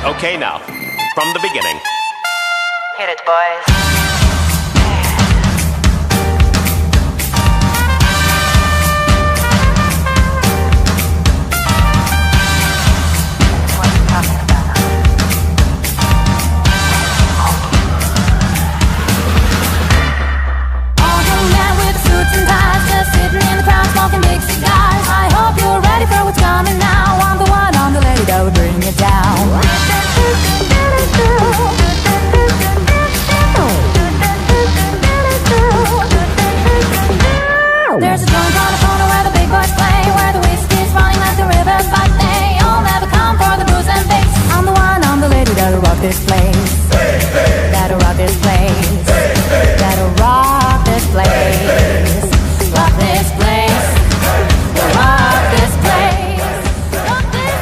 Okay, now, from the beginning. Hit it, boys. Sitting in the crowd smoking big cigars. I hope you're ready for what's coming now. I'm the one, I'm the lady that will bring it down. There's a joint on the corner where the big boys play, where the whiskey's running like the rivers, but they all never come for the booze and bass. I'm the one, I'm the lady that'll rock this place. That'll rock this place. That'll rock this place. Rock this place. Rock this place. Rock this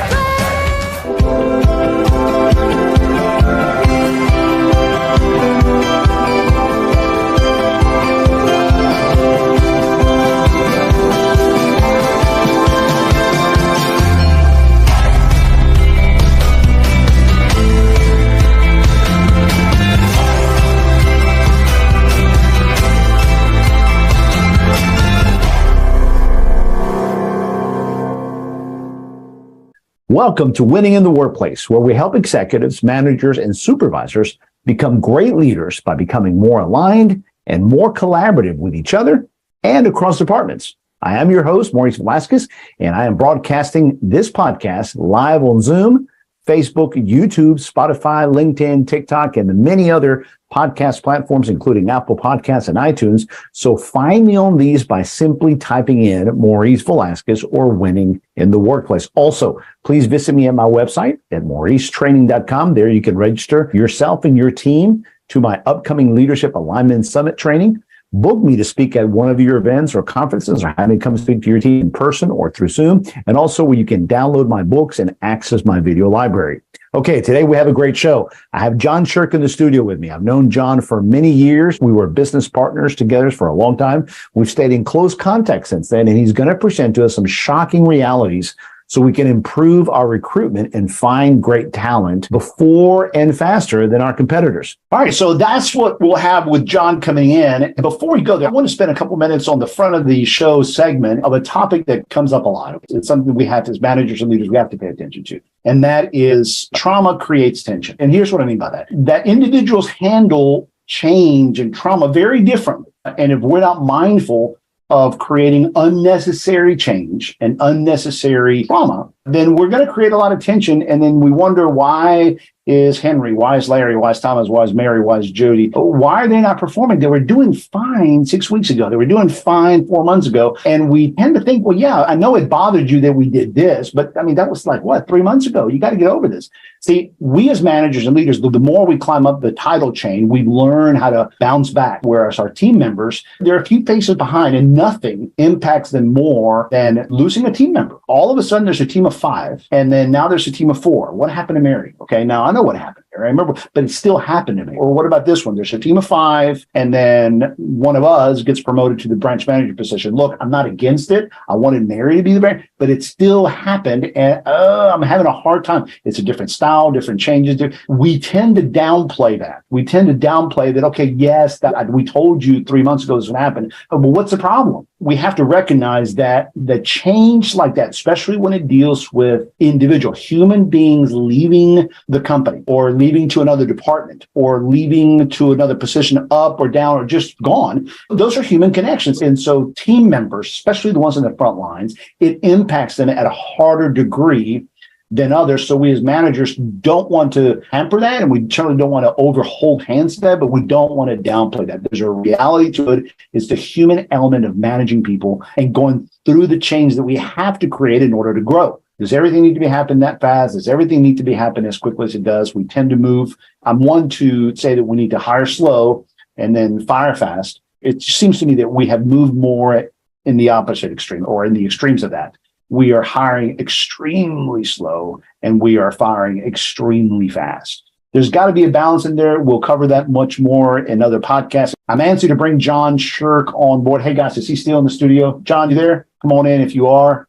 Welcome to Winning in the Workplace, where we help executives, managers, and supervisors become great leaders by becoming more aligned and more collaborative with each other and across departments. I am your host, Maurice Velasquez, and I am broadcasting this podcast live on Zoom, Facebook, YouTube, Spotify, LinkedIn, TikTok, and the many other podcast platforms, including Apple Podcasts and iTunes. So find me on these by simply typing in Maurice Velasquez or Winning in the Workplace. Also, please visit me at my website at mauricetraining.com. There you can register yourself and your team to my upcoming Leadership Alignment Summit training. Book me to speak at one of your events or conferences, or have me come speak to your team in person or through Zoom. And also where you can download my books and access my video library. Okay, today we have a great show. I have John Sherk in the studio with me. I've known John for many years. We were business partners together for a long time. We've stayed in close contact since then, and he's going to present to us some shocking realities so we can improve our recruitment and find great talent before and faster than our competitors. All right, so that's what we'll have with John coming in. And before we go there, I want to spend a couple minutes on the front of the show segment of a topic that comes up a lot. It's something we have as managers and leaders we have to pay attention to, and that is trauma creates tension. And here's what I mean by that. That individuals handle change and trauma very differently. And if we're not mindful of creating unnecessary change and unnecessary trauma, then we're going to create a lot of tension. And then we wonder, why is Henry, why is Larry, why is Thomas, why is Mary, why is Jody? Why are they not performing? They were doing fine 6 weeks ago. They were doing fine 4 months ago. And we tend to think, well, yeah, I know it bothered you that we did this, but I mean, that was like, 3 months ago? You got to get over this. See, we as managers and leaders, the more we climb up the title chain, we learn how to bounce back. Whereas our team members, they're a few paces behind, and nothing impacts them more than losing a team member. All of a sudden, there's a team of 5, and then now there's a team of 4. What happened to Mary? Okay, now I know what happened. I remember, but it still happened to me. Or what about this one? There's a team of 5, and then one of us gets promoted to the branch manager position. Look, I'm not against it. I wanted Mary to be the branch, but it still happened, and I'm having a hard time. It's a different style, different changes. We tend to downplay that. We tend to downplay that, okay, yes, that we told you 3 months ago this would happen, but what's the problem? We have to recognize that the change like that, especially when it deals with individual human beings leaving the company or leaving to another department or leaving to another position, up or down or just gone, those are human connections. And so team members, especially the ones in the front lines, it impacts them at a harder degree than others. So we as managers don't want to hamper that, and we certainly don't want to overhold hands to that, but we don't want to downplay that. There's a reality to it. It's the human element of managing people and going through the change that we have to create in order to grow. Does everything need to be happening that fast? Does everything need to be happening as quickly as it does? We tend to move. I'm one to say that we need to hire slow and then fire fast. It seems to me that we have moved more in the opposite extreme, or in the extremes of that. We are hiring extremely slow and we are firing extremely fast. There's got to be a balance in there. We'll cover that much more in other podcasts. I'm anxious to bring John Sherk on board. Hey, guys, is he still in the studio? John, you there? Come on in if you are.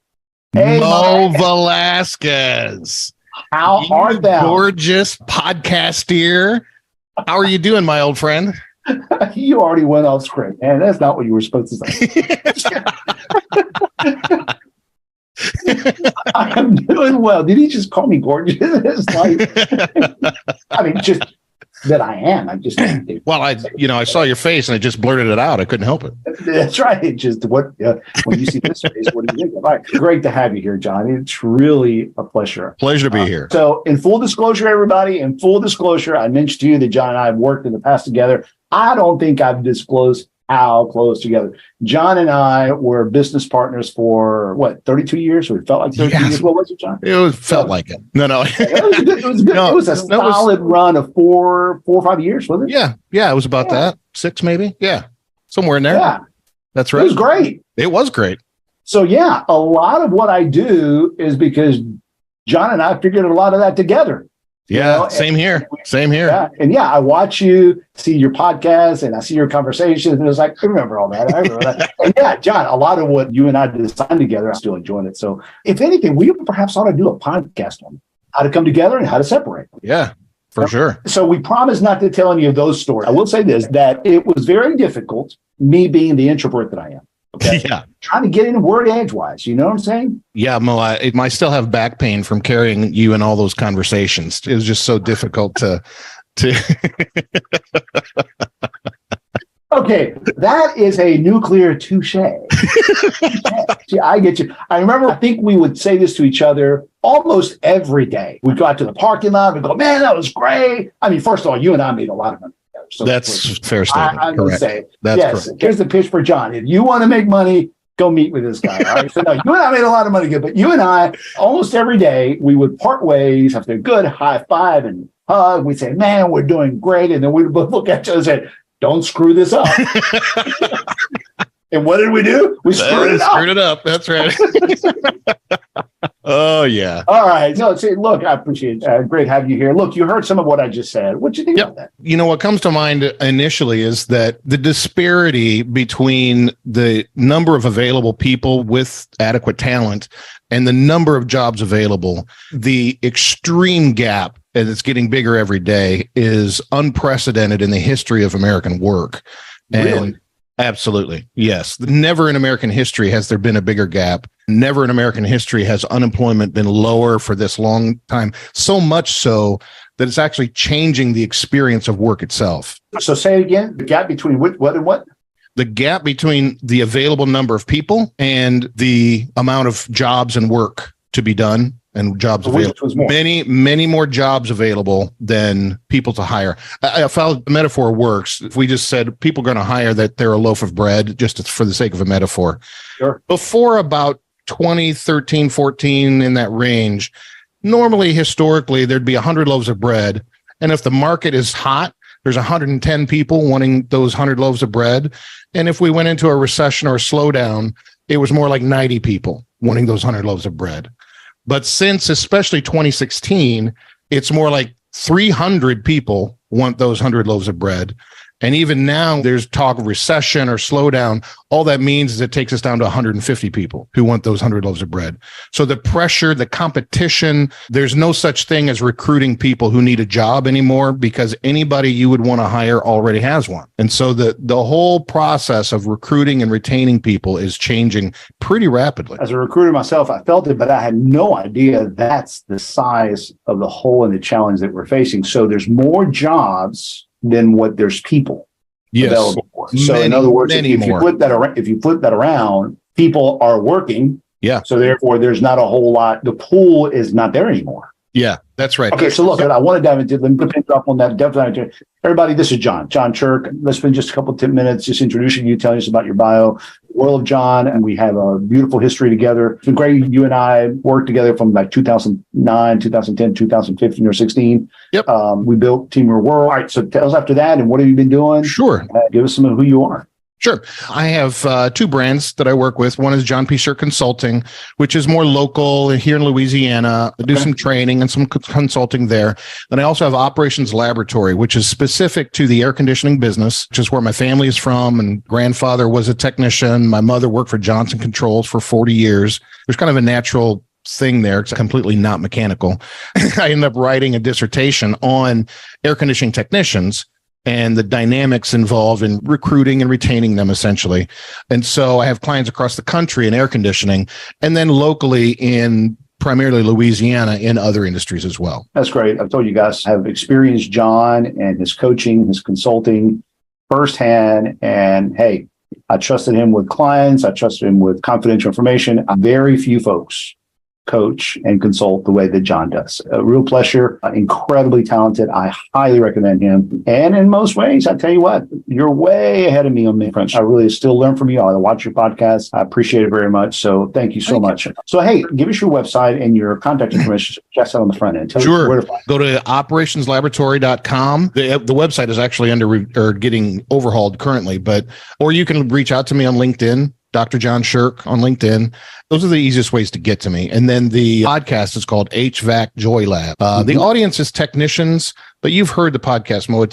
Hey, Mo Velasquez. How art thou? Gorgeous podcaster. How are you doing, my old friend? You already went off script, man. That's not what you were supposed to say. I'm doing well. Did he just call me gorgeous? It's like, I mean, just that I am. I just well, I saw your face and I just blurted it out. I couldn't help it. That's right. It just when you see this face, what do you think? All right, great to have you here, John. It's really a pleasure. Pleasure to be here. So, in full disclosure, everybody, I mentioned to you that John and I have worked in the past together. I don't think I've disclosed how close together. John and I were business partners for 32 years? Or it felt like 32 years. What was it, John? It felt like it. No. It was good. No, it was a solid run of four or 5 years, wasn't it? Yeah. It was about that. 6 maybe. Yeah. Somewhere in there. Yeah. That's right. It was great. It was great. So yeah, a lot of what I do is because John and I figured a lot of that together. Yeah, same here. Yeah. And I watch you, see your podcast, and I see your conversations, and it's like, I remember all that. And John, a lot of what you and I designed together, I'm still enjoying it. So if anything, we perhaps ought to do a podcast on how to come together and how to separate. Yeah, for sure. So we promise not to tell any of those stories. I will say this, that it was very difficult, me being the introvert that I am. Okay. Yeah. Trying to get in word edgewise. You know what I'm saying? Yeah, Mo, I still have back pain from carrying you in all those conversations. It was just so difficult to. Okay, that is a nuclear touche. See, I get you. I remember, I think we would say this to each other almost every day. We'd go out to the parking lot and go, man, that was great. I mean, first of all, you and I made a lot of money. So that's fair statement. I'm going to say, that's yes, correct. Here's the pitch for John. If you want to make money, go meet with this guy. All right. So no, you and I made a lot of money good, but you and I, almost every day, we would part ways after a good high five and hug. We'd say, man, we're doing great. And then we'd both look at each other and say, don't screw this up. And what did we do? We screwed it up. Screwed it up. That's right. Oh, yeah. All right. No, look, I appreciate it. Great having you here. Look, you heard some of what I just said. What do you think about that? You know, what comes to mind initially is that the disparity between the number of available people with adequate talent and the number of jobs available, the extreme gap, and it's getting bigger every day, is unprecedented in the history of American work. Really? And absolutely. Yes. Never in American history has there been a bigger gap. Never in American history has unemployment been lower for this long time. So much so that it's actually changing the experience of work itself. So say it again, the gap between what and what? The gap between the available number of people and the amount of jobs and work to be done and jobs available. Many more jobs available than people to hire. I found the metaphor works. If we just said people are going to hire that they're a loaf of bread, just for the sake of a metaphor. Sure. Before about 2013, 14, in that range, normally, historically, there'd be 100 loaves of bread. And if the market is hot, there's 110 people wanting those 100 loaves of bread. And if we went into a recession or a slowdown, it was more like 90 people wanting those 100 loaves of bread. But since especially 2016, it's more like 300 people want those 100 loaves of bread. And even now there's talk of recession or slowdown. All that means is it takes us down to 150 people who want those 100 loaves of bread. So the pressure, the competition, there's no such thing as recruiting people who need a job anymore, because anybody you would want to hire already has one. And so the whole process of recruiting and retaining people is changing pretty rapidly. As a recruiter myself, I felt it, but I had no idea that's the size of the hole and the challenge that we're facing. So there's more jobs than what there's people available for. So in other words, if you flip that around, people are working. Yeah. So therefore, there's not a whole lot. The pool is not there anymore. Yeah, that's right. Okay, so look, I want to dive into. Let me put up on that. Definitely, everybody. This is John Sherk. Let's spend just a couple of minutes just introducing you, telling us about your bio, World of John, and we have a beautiful history together. It's been great. You and I worked together from like 2009, 2010, 2015 or 16. Yep. We built Team Your World. All right. So tell us after that, and what have you been doing? Sure. Give us some of who you are. Sure. I have two brands that I work with. One is John P. Sherk Consulting, which is more local here in Louisiana. I do some training and some consulting there. Then I also have Operations Laboratory, which is specific to the air conditioning business, which is where my family is from. And grandfather was a technician. My mother worked for Johnson Controls for 40 years. There's kind of a natural thing there. It's completely not mechanical. I ended up writing a dissertation on air conditioning technicians and the dynamics involved in recruiting and retaining them, essentially. And so I have clients across the country in air conditioning, and then locally in primarily Louisiana in other industries as well. That's great. I've told you guys, I have experienced John and his coaching, his consulting firsthand. And hey, I trusted him with clients. I trusted him with confidential information. Very few folks coach and consult the way that John does. A real pleasure, incredibly talented. I highly recommend him. And in most ways, I tell you what, you're way ahead of me on the front. I really still learn from you. I watch your podcast. I appreciate it very much. So thank you so much. So, hey, give us your website and your contact information. Just on the front end. Tell sure. Where to find. Go to operationslaboratory.com. The website is actually getting overhauled currently, or you can reach out to me on LinkedIn. Dr. John Sherk on LinkedIn. Those are the easiest ways to get to me. And then the podcast is called HVAC Joy Lab. The audience is technicians, but you've heard the podcast, Mo.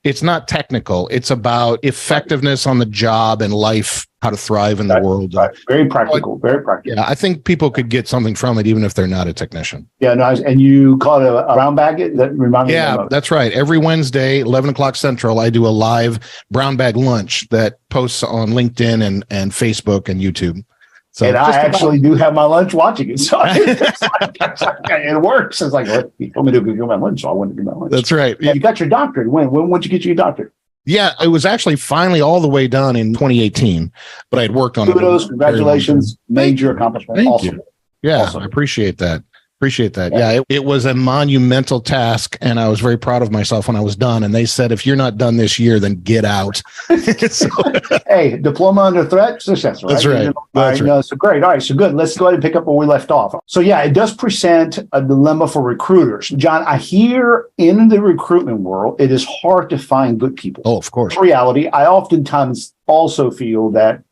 It's not technical. It's about effectiveness on the job and life, how to thrive in the world. Right. Very practical. Very practical. Yeah, I think people could get something from it, even if they're not a technician. Yeah, nice. And you call it a brown bag? That reminds me. Yeah, that's right. Every Wednesday, 11 o'clock Central, I do a live brown bag lunch that posts on LinkedIn and Facebook and YouTube. So and I actually do have my lunch watching it. So it works. It's like, what? You told me to do my lunch, so I wanted to do my lunch. That's right. You got your doctorate. When did you get your doctorate? Yeah, it was actually finally all the way done in 2018, but I had worked on it. Kudos, congratulations, major accomplishment. Thank awesome. you. Yeah, awesome. I appreciate that. Yeah, it was a monumental task, and I was very proud of myself when I was done. And they said, if you're not done this year, then get out. Hey, diploma under threat, success, right? That's right. That's right. No, so great. All right, so good. Let's go ahead and pick up where we left off. So yeah, it does present a dilemma for recruiters. John, I hear in the recruitment world, it is hard to find good people. Oh, of course. In reality, I oftentimes also feel that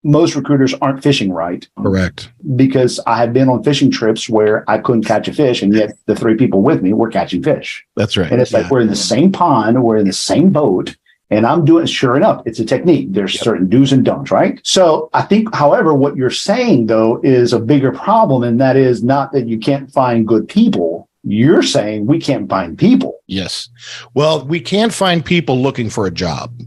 most recruiters aren't fishing right. Correct. Because I have been on fishing trips where I couldn't catch a fish, and yet the three people with me were catching fish. That's right. And it's like we're in the same pond, we're in the same boat, and I'm doing, sure enough, it's a technique. There's certain do's and don'ts, right? So I think, however, what you're saying, though, is a bigger problem, and that is not that you can't find good people. You're saying we can't find people. Yes. Well, we can't find people looking for a job.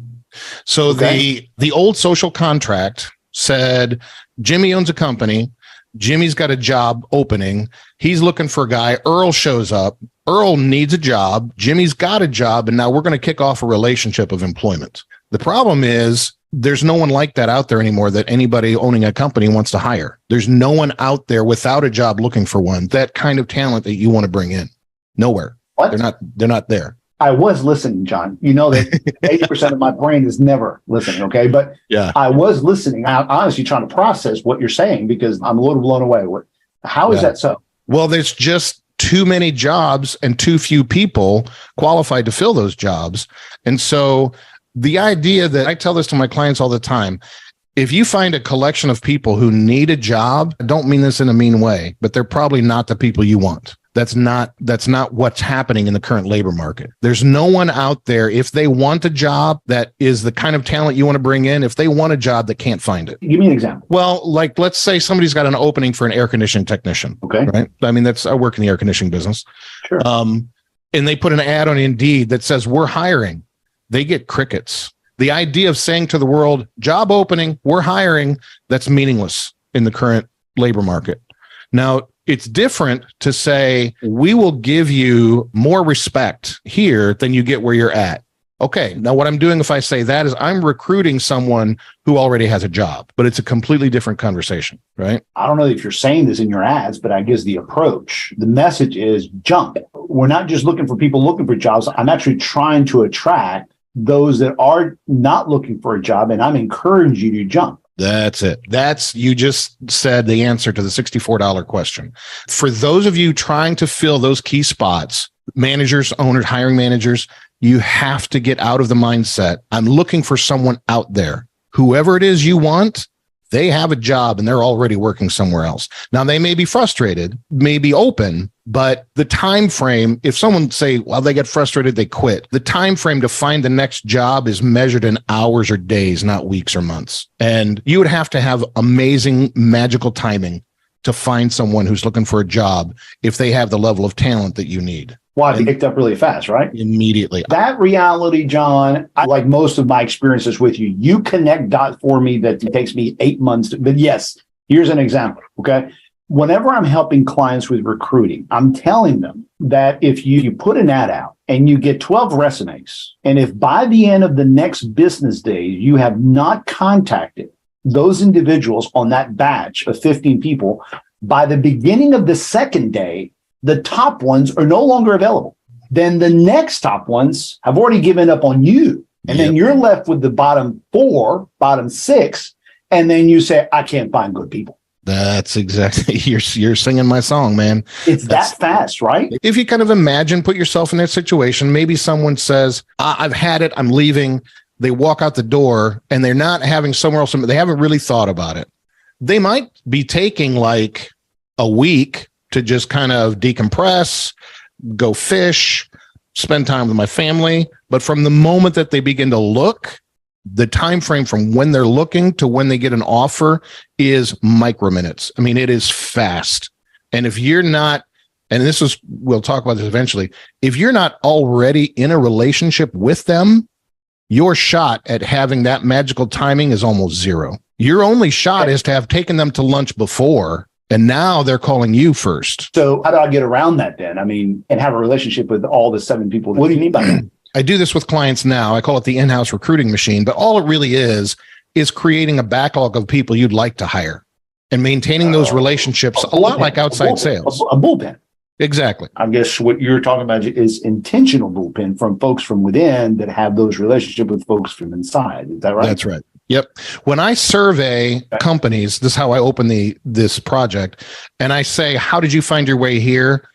So the old social contract said Jimmy owns a company. Jimmy's got a job opening. He's looking for a guy. Earl shows up. Earl needs a job. Jimmy's got a job. And now we're going to kick off a relationship of employment. The problem is there's no one like that out there anymore that anybody owning a company wants to hire. There's no one out there without a job looking for one, that kind of talent that you want to bring in. Nowhere. What? They're not there. I was listening, John. You know that 80% of my brain is never listening, okay? But yeah, I was listening. I'm honestly trying to process what you're saying because I'm a little blown away. How is that so? Well, there's just too many jobs and too few people qualified to fill those jobs. And so the idea that I tell this to my clients all the time, if you find a collection of people who need a job, I don't mean this in a mean way, but they're probably not the people you want. That's not what's happening in the current labor market. There's no one out there, if they want a job that is the kind of talent you want to bring in, if they want a job that can't find it. Give me an example. Well, like let's say somebody's got an opening for an air conditioning technician. Okay. Right. I mean, I work in the air conditioning business. Sure. And they put an ad on Indeed that says we're hiring. They get crickets. The idea of saying to the world, job opening, we're hiring, that's meaningless in the current labor market. Now, it's different to say, we will give you more respect here than you get where you're at. Okay, now what I'm doing if I say that is I'm recruiting someone who already has a job, but it's a completely different conversation, right? I don't know if you're saying this in your ads, but I guess the approach, the message is jump. We're not just looking for people looking for jobs. I'm actually trying to attract those that are not looking for a job, and I'm encouraging you to jump. That's it. You just said the answer to the $64 question. For those of you trying to fill those key spots, managers, owners, hiring managers, you have to get out of the mindset. I'm looking for someone out there. Whoever it is you want, they have a job and they're already working somewhere else. Now they may be frustrated, may be open, but the time frame, if someone say, well, they get frustrated, they quit. The time frame to find the next job is measured in hours or days, not weeks or months. And you would have to have amazing magical timing to find someone who's looking for a job if they have the level of talent that you need. Well, I picked up really fast, right? Immediately. That reality, John, like most of my experiences with you, you connect dots for me that it takes me 8 months to, but yes, here's an example, okay? Whenever I'm helping clients with recruiting, I'm telling them that if you put an ad out and you get 12 resumes, and if by the end of the next business day, you have not contacted those individuals on that batch of 15 people, by the beginning of the second day, the top ones are no longer available. Then the next top ones have already given up on you. And then you're left with the bottom 4, bottom 6. And then you say, I can't find good people. That's exactly, you're singing my song, man. That's that fast, right? If you kind of imagine, put yourself in that situation, maybe someone says, I've had it, I'm leaving. They walk out the door and they're not having somewhere else. They haven't really thought about it. They might be taking like a week to just kind of decompress, go fish, spend time with my family. But from the moment that they begin to look, the time frame from when they're looking to when they get an offer is microminutes. I mean, it is fast. And if you're not, and we'll talk about this eventually, if you're not already in a relationship with them, your shot at having that magical timing is almost zero. Your only shot is to have taken them to lunch before, and now they're calling you first. So how do I get around that then? I mean, and have a relationship with all the 7 people. What do you mean by that? I do this with clients now. I call it the in-house recruiting machine, but all it really is creating a backlog of people you'd like to hire and maintaining those relationships a lot like outside sales. A bullpen. Exactly. I guess what you're talking about is intentional bullpen from folks from within that have those relationships with folks from inside. Is that right? That's right. Yep. When I survey companies, this is how I open this project, and I say, how did you find your way here?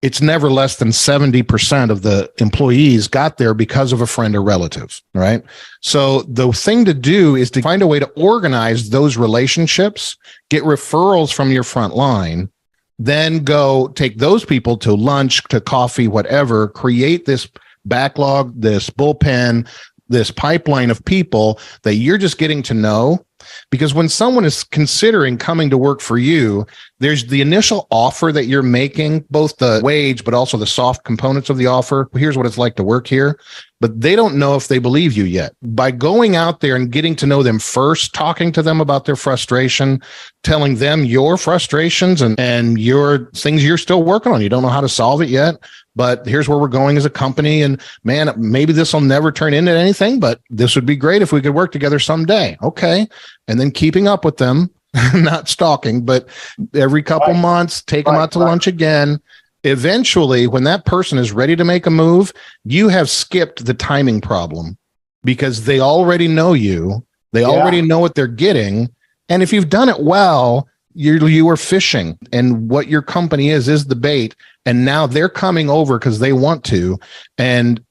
It's never less than 70% of the employees got there because of a friend or relative, right? So the thing to do is to find a way to organize those relationships, get referrals from your front line, then go take those people to lunch, to coffee, whatever, create this backlog, this bullpen, this pipeline of people that you're just getting to know. Because when someone is considering coming to work for you, there's the initial offer that you're making, both the wage, but also the soft components of the offer. Here's what it's like to work here. But they don't know if they believe you yet. By going out there and getting to know them first, talking to them about their frustration, telling them your frustrations and your things you're still working on. You don't know how to solve it yet, but here's where we're going as a company. And man, maybe this will never turn into anything, but this would be great if we could work together someday. Okay. And then keeping up with them, not stalking, but every couple months, take them out to lunch again. Eventually, when that person is ready to make a move, you have skipped the timing problem because they already know you. They already know what they're getting. And if you've done it well, you are fishing, and what your company is the bait. And now they're coming over because they want to. And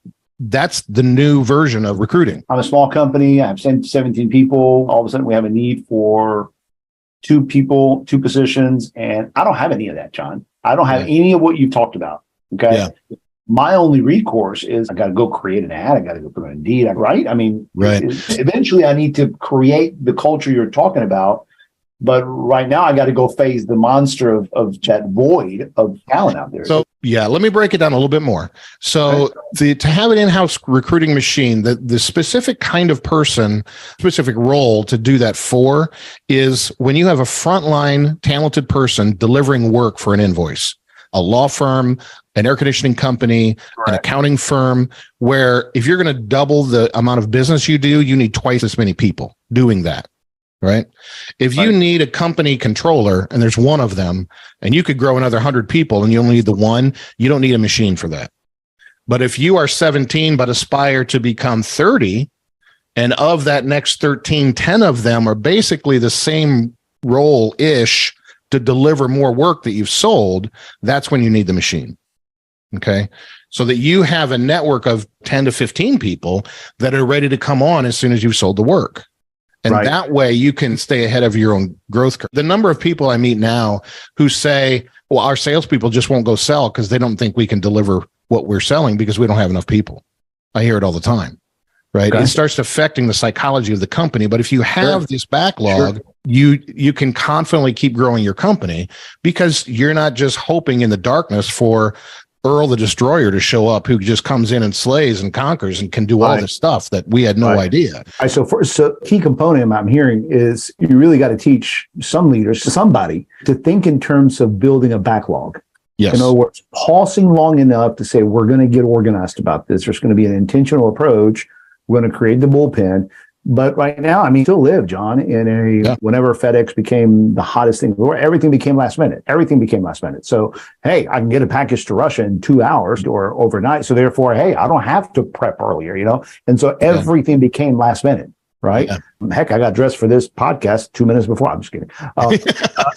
that's the new version of recruiting. I'm a small company. I have 17 people. All of a sudden, we have a need for 2 people, 2 positions. And I don't have any of that, John. I don't have any of what you've talked about. Okay. Yeah. My only recourse is I got to go create an ad. I got to go put an Indeed, right? I mean, eventually I need to create the culture you're talking about. But right now I got to go phase the monster of that void of talent out there. So yeah, let me break it down a little bit more. So to have an in-house recruiting machine, the specific kind of person, specific role to do that for is when you have a frontline talented person delivering work for an invoice, a law firm, an air conditioning company, an accounting firm, where if you're going to double the amount of business you do, you need twice as many people doing that. Right. If you need a company controller and there's one of them and you could grow another 100 people and you only need the one, you don't need a machine for that. But if you are 17, but aspire to become 30, and of that next 13, 10 of them are basically the same role-ish to deliver more work that you've sold, that's when you need the machine. Okay. So that you have a network of 10 to 15 people that are ready to come on as soon as you've sold the work. And that way you can stay ahead of your own growth curve. The number of people I meet now who say, well, our salespeople just won't go sell because they don't think we can deliver what we're selling because we don't have enough people. I hear it all the time, right? It starts affecting the psychology of the company. But if you have this backlog you can confidently keep growing your company because you're not just hoping in the darkness for Earl the Destroyer to show up, who just comes in and slays and conquers and can do all this stuff that we had no idea. All right, so key component I'm hearing is you really got to teach some leaders, somebody, to think in terms of building a backlog. Yes. In other words, pausing long enough to say, we're going to get organized about this. There's going to be an intentional approach. We're going to create the bullpen. But right now, I mean, still live, John, in whenever FedEx became the hottest thing, everything became last minute. Everything became last minute. So, hey, I can get a package to Russia in 2 hours or overnight. So therefore, hey, I don't have to prep earlier, And so everything became last minute, right? Yeah. Heck, I got dressed for this podcast 2 minutes before. I'm just kidding.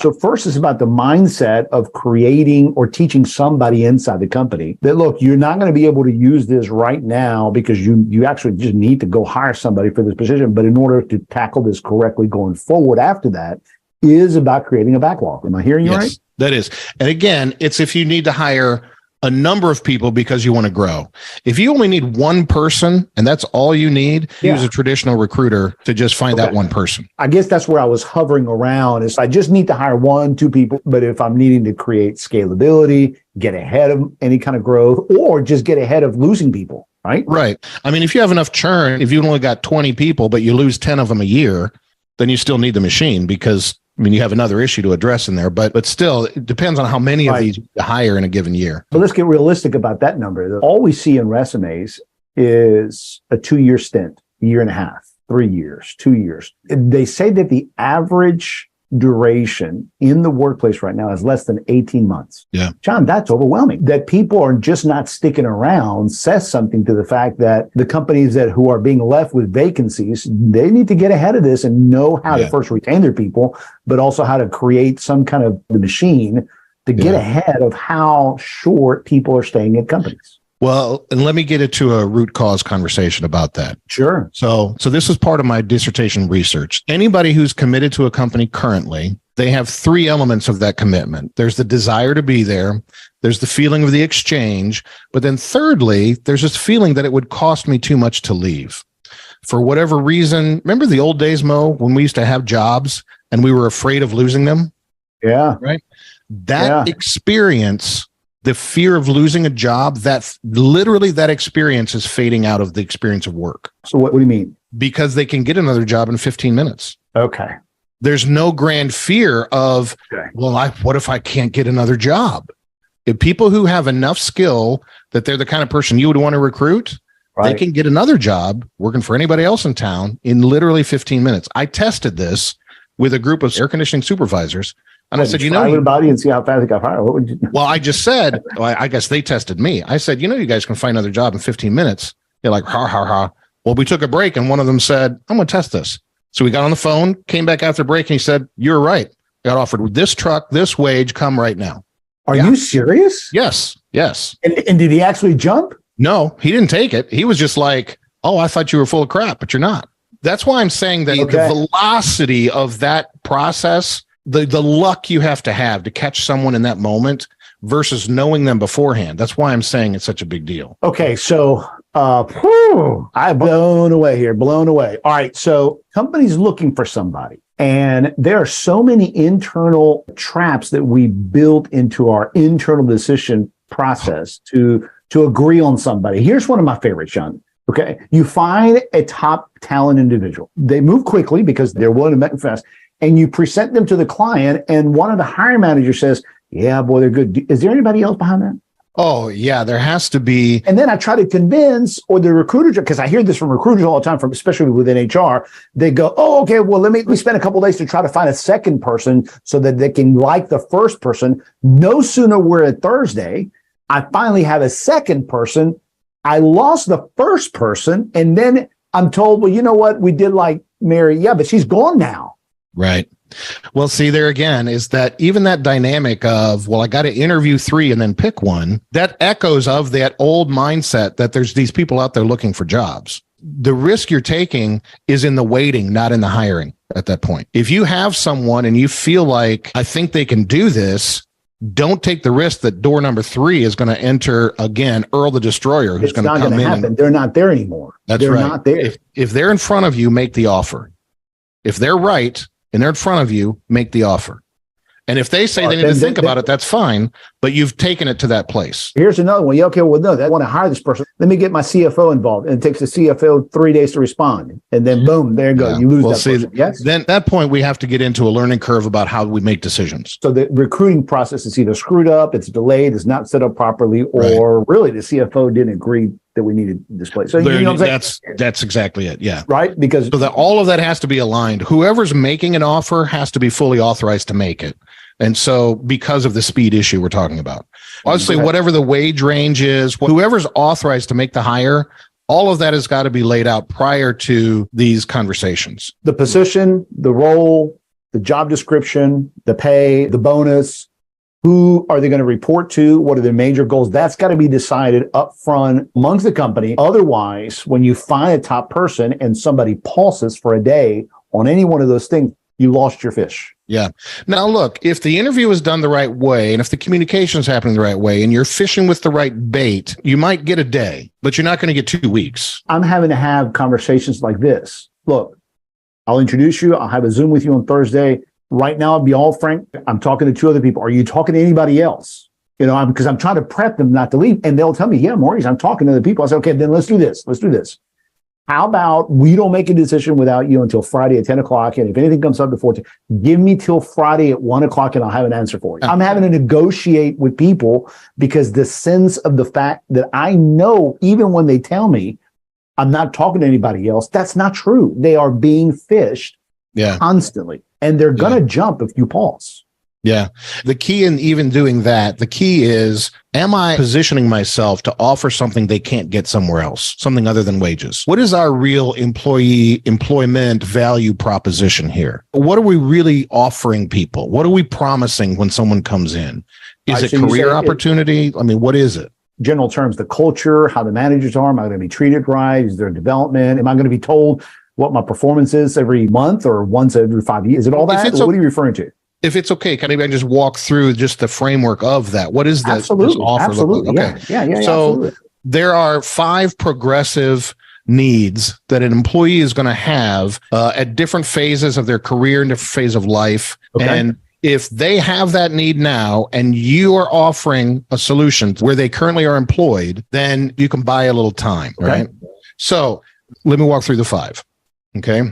So first is about the mindset of creating or teaching somebody inside the company that, look, you're not going to be able to use this right now because you actually just need to go hire somebody for this position. But in order to tackle this correctly going forward after that is about creating a backlog. Am I hearing you right? That is. And again, it's if you need to hire a number of people because you want to grow. If you only need one person and that's all you need, use a traditional recruiter to just find that one person. I guess that's where I was hovering around is I just need to hire 1-2 people. But if I'm needing to create scalability, get ahead of any kind of growth, or just get ahead of losing people, right? Right. I mean, if you have enough churn, if you only got 20 people, but you lose 10 of them a year, then you still need the machine because you have another issue to address in there, but still, it depends on how many of these you hire in a given year. So let's get realistic about that number. All we see in resumes is a 2-year stint, 1.5 years, 3 years, 2 years. They say that the average duration in the workplace right now is less than 18 months. Yeah. John, that's overwhelming. That people are just not sticking around says something to the fact that the companies who are being left with vacancies, they need to get ahead of this and know how to first retain their people, but also how to create some kind of the machine to get ahead of how short people are staying at companies. Well, and let me get into a root cause conversation about that. Sure. So this is part of my dissertation research. Anybody who's committed to a company currently, they have 3 elements of that commitment. There's the desire to be there. There's the feeling of the exchange. But then thirdly, there's this feeling that it would cost me too much to leave. For whatever reason, remember the old days, Mo, when we used to have jobs and we were afraid of losing them? Yeah. Right? That experience, the fear of losing a job, that literally that experience is fading out of the experience of work. So what do you mean? Because they can get another job in 15 minutes. Okay. There's no grand fear of, what if I can't get another job? If people who have enough skill that they're the kind of person you would want to recruit, they can get another job working for anybody else in town in literally 15 minutes. I tested this with a group of air conditioning supervisors. And I said, everybody and see how fast they got fired. What would you? Well, I just said, I guess they tested me. I said, you guys can find another job in 15 minutes. They're like, ha, ha, ha. Well, we took a break and one of them said, I'm going to test this. So we got on the phone, came back after break, and he said, you're right. Got offered this truck, this wage, come right now. Are you serious? Yes. And did he actually jump? No, he didn't take it. He was just like, oh, I thought you were full of crap, but you're not. That's why I'm saying that the velocity of that process, the luck you have to catch someone in that moment versus knowing them beforehand. That's why I'm saying it's such a big deal. Okay, so I'm blown away. All right, so companies looking for somebody. And there are so many internal traps that we built into our internal decision process to agree on somebody. Here's one of my favorites, John. Okay, you find a top talent individual. They move quickly because they're willing to make fast. And you present them to the client, and one of the hiring managers says, yeah, boy, they're good. Is there anybody else behind that? Oh, yeah, there has to be. And then I try to convince, or the recruiter, because I hear this from recruiters all the time, especially within HR, they go, oh, okay, well, let me spend a couple of days to try to find a second person so that they can like the first person. No sooner we're at Thursday, I finally have a second person. I lost the first person, and then I'm told, well, you know what? We did like Mary. Yeah, but she's gone now. Right. Well, see, there again is that even that dynamic of, well, I got to interview 3 and then pick one, that echoes of that old mindset that there's these people out there looking for jobs. The risk you're taking is in the waiting, not in the hiring at that point. If you have someone and you feel like, I think they can do this, don't take the risk that door number 3 is going to enter again, Earl the Destroyer, who's going to come in. They're not there anymore. That's right. Not there. If they're in front of you, make the offer. If they're right and they're in front of you, make the offer. And if they say they need to think about it, that's fine, but you've taken it to that place. Here's another one. Yeah, okay, well, no, I want to hire this person. Let me get my CFO involved. And it takes the CFO 3 days to respond. And then boom, there you go. Yeah. You lose that person. Yes. Then at that point, we have to get into a learning curve about how we make decisions. So the recruiting process is either screwed up, it's delayed, it's not set up properly, or really the CFO didn't agree that we needed this place. So you know that's exactly it. Yeah. Right. Because so that all of that has to be aligned. Whoever's making an offer has to be fully authorized to make it. And so because of the speed issue we're talking about, obviously, whatever the wage range is, whoever's authorized to make the hire, all of that has got to be laid out prior to these conversations. The position, the role, the job description, the pay, the bonus, who are they going to report to? What are their major goals? That's got to be decided up front amongst the company. Otherwise, when you find a top person and somebody pulses for a day on any one of those things, you lost your fish. Yeah. Now, look, if the interview is done the right way and if the communication is happening the right way and you're fishing with the right bait, you might get a day, but you're not going to get 2 weeks. I'm having to have conversations like this. Look, I'll introduce you. I'll have a Zoom with you on Thursday. Right now, I'll be all frank. I'm talking to 2 other people. Are you talking to anybody else? You know, because I'm trying to prep them not to leave. And they'll tell me, yeah, Maurice, I'm talking to other people. I say, okay, then let's do this. Let's do this. How about we don't make a decision without you until Friday at 10 o'clock? And if anything comes up before, give me till Friday at 1 o'clock and I'll have an answer for you. I'm having to negotiate with people because the sense of the fact that I know, even when they tell me I'm not talking to anybody else, that's not true. They are being fished constantly. And they're going to jump if you pause. Yeah. The key in even doing that, the key is, am I positioning myself to offer something they can't get somewhere else, something other than wages? What is our real employment value proposition here? What are we really offering people? What are we promising when someone comes in? Is it career opportunity? I mean, what is it? General terms, the culture, how the managers are, am I going to be treated right? Is there development? Am I going to be told what my performance is every month or once every 5 years? Is it all that? What are you referring to? If it's okay, can I just walk through just the framework of that? What is this offer? Absolutely. Okay. Yeah. So absolutely. There are 5 progressive needs that an employee is going to have at different phases of their career and different phase of life. Okay. And if they have that need now and you are offering a solution where they currently are employed, then you can buy a little time, right? So let me walk through the 5. Okay.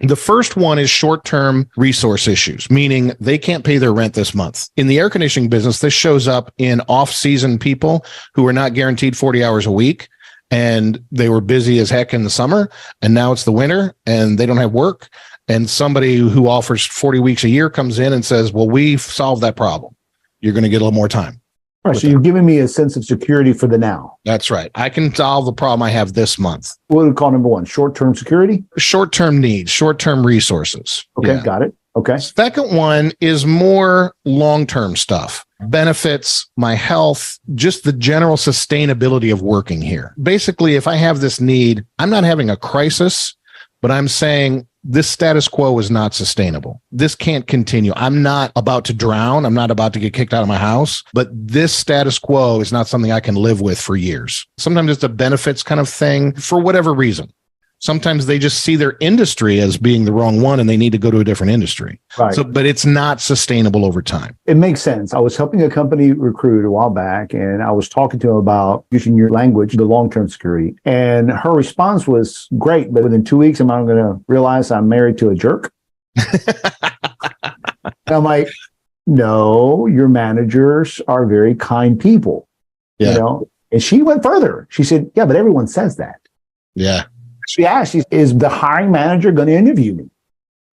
The first one is short-term resource issues, meaning they can't pay their rent this month. In the air conditioning business, this shows up in off-season people who are not guaranteed 40 hours a week, and they were busy as heck in the summer, and now it's the winter, and they don't have work, and somebody who offers 40 weeks a year comes in and says, well, we've solved that problem. You're going to get a little more time. All right, so you're giving me a sense of security for the now. That's right. I can solve the problem I have this month. What do we call number 1? Short-term security? Short-term needs, short-term resources. Okay, got it. Okay. Second one is more long-term stuff. Benefits, my health, just the general sustainability of working here. Basically, if I have this need, I'm not having a crisis, but I'm saying this status quo is not sustainable. This can't continue. I'm not about to drown. I'm not about to get kicked out of my house, but this status quo is not something I can live with for years. Sometimes it's a benefits kind of thing for whatever reason. Sometimes they just see their industry as being the wrong one and they need to go to a different industry. Right. So, but it's not sustainable over time. It makes sense. I was helping a company recruit a while back and I was talking to him about using your language, the long-term security. And her response was great, but within 2 weeks, am I going to realize I'm married to a jerk? I'm like, no, your managers are very kind people. Yeah. You know? And she went further. She said, yeah, but everyone says that. Yeah. She asked, is the hiring manager going to interview me?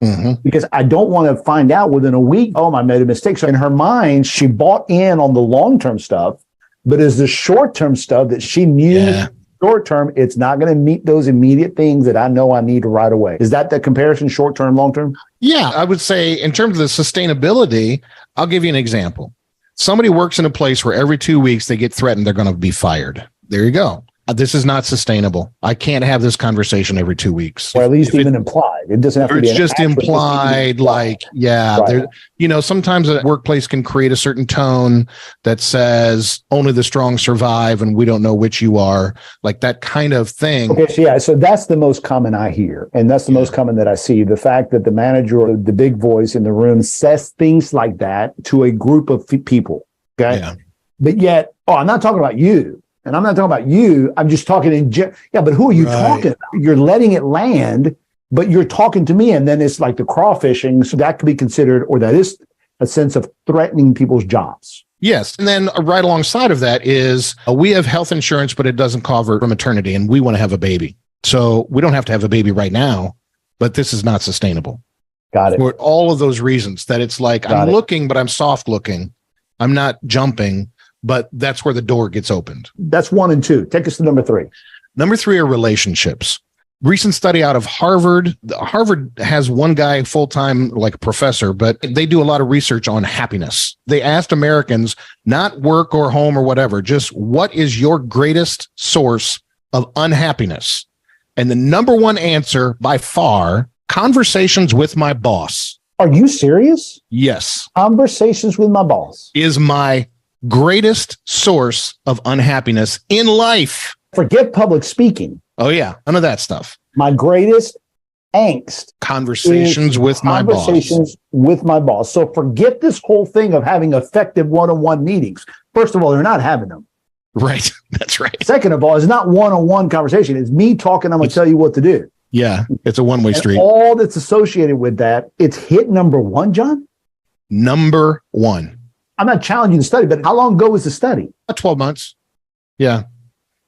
Mm-hmm. Because I don't want to find out within a week, I made a mistake. So in her mind, she bought in on the long-term stuff, but is the short-term stuff that she knew short-term, it's not going to meet those immediate things that I know I need right away. Is that the comparison, short-term, long-term? Yeah, I would say in terms of the sustainability, I'll give you an example. Somebody works in a place where every 2 weeks they get threatened they're going to be fired. There you go. This is not sustainable. I can't have this conversation every 2 weeks. Or at least even implied. It doesn't have to be. It's just implied, like, yeah, right. Sometimes a workplace can create a certain tone that says only the strong survive and we don't know which you are, like that kind of thing. Okay, so that's the most common I hear. And that's the most common that I see. The fact that the manager or the big voice in the room says things like that to a group of people. Okay. Yeah. But yet, I'm not talking about you. And I'm not talking about you. I'm just talking but who are you talking about? You're letting it land, but you're talking to me. And then it's like the crawfishing. So that could be considered, or that is a sense of threatening people's jobs. Yes. And then right alongside of that is we have health insurance, but it doesn't cover maternity and we want to have a baby. So we don't have to have a baby right now, but this is not sustainable. Got it. For all of those reasons that it's like, I'm looking, but I'm soft looking. I'm not jumping. But that's where the door gets opened. That's 1 and 2. Take us to number 3. Number 3 are relationships. Recent study out of Harvard. Harvard has one guy full-time, like a professor, but they do a lot of research on happiness. They asked Americans, not work or home or whatever, just what is your greatest source of unhappiness? And the number 1 answer by far, conversations with my boss. Are you serious? Yes. Conversations with my boss is my greatest source of unhappiness in life. Forget public speaking. Oh, yeah. None of that stuff. My greatest angst. Conversations with my boss. Conversations with my boss. So forget this whole thing of having effective one-on-one meetings. First of all, they're not having them. Right. That's right. Second of all, it's not one-on-one conversation. It's me talking. I'm going to tell you what to do. Yeah. It's a one-way street. All that's associated with that, it's hit number 1, John? Number 1. I'm not challenging the study, but how long ago was the study? 12 months. Yeah.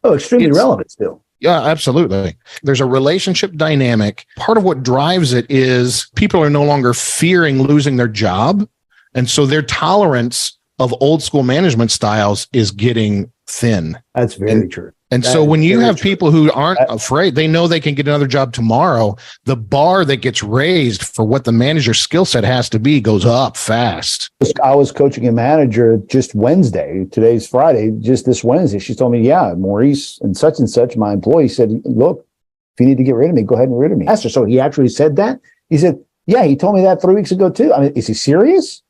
Oh, extremely relevant still. Yeah, absolutely. There's a relationship dynamic. Part of what drives it is people are no longer fearing losing their job. And so their tolerance of old school management styles is getting thin. That's very true. And so when you have people who aren't afraid, they know they can get another job tomorrow, the bar that gets raised for what the manager's skill set has to be goes up fast. I was coaching a manager just Wednesday. Today's Friday, just this Wednesday. She told me, yeah, Maurice and such, my employee said, look, if you need to get rid of me, go ahead and get rid of me. I asked her, so he actually said that? He said, yeah, he told me that 3 weeks ago too. I mean, is he serious?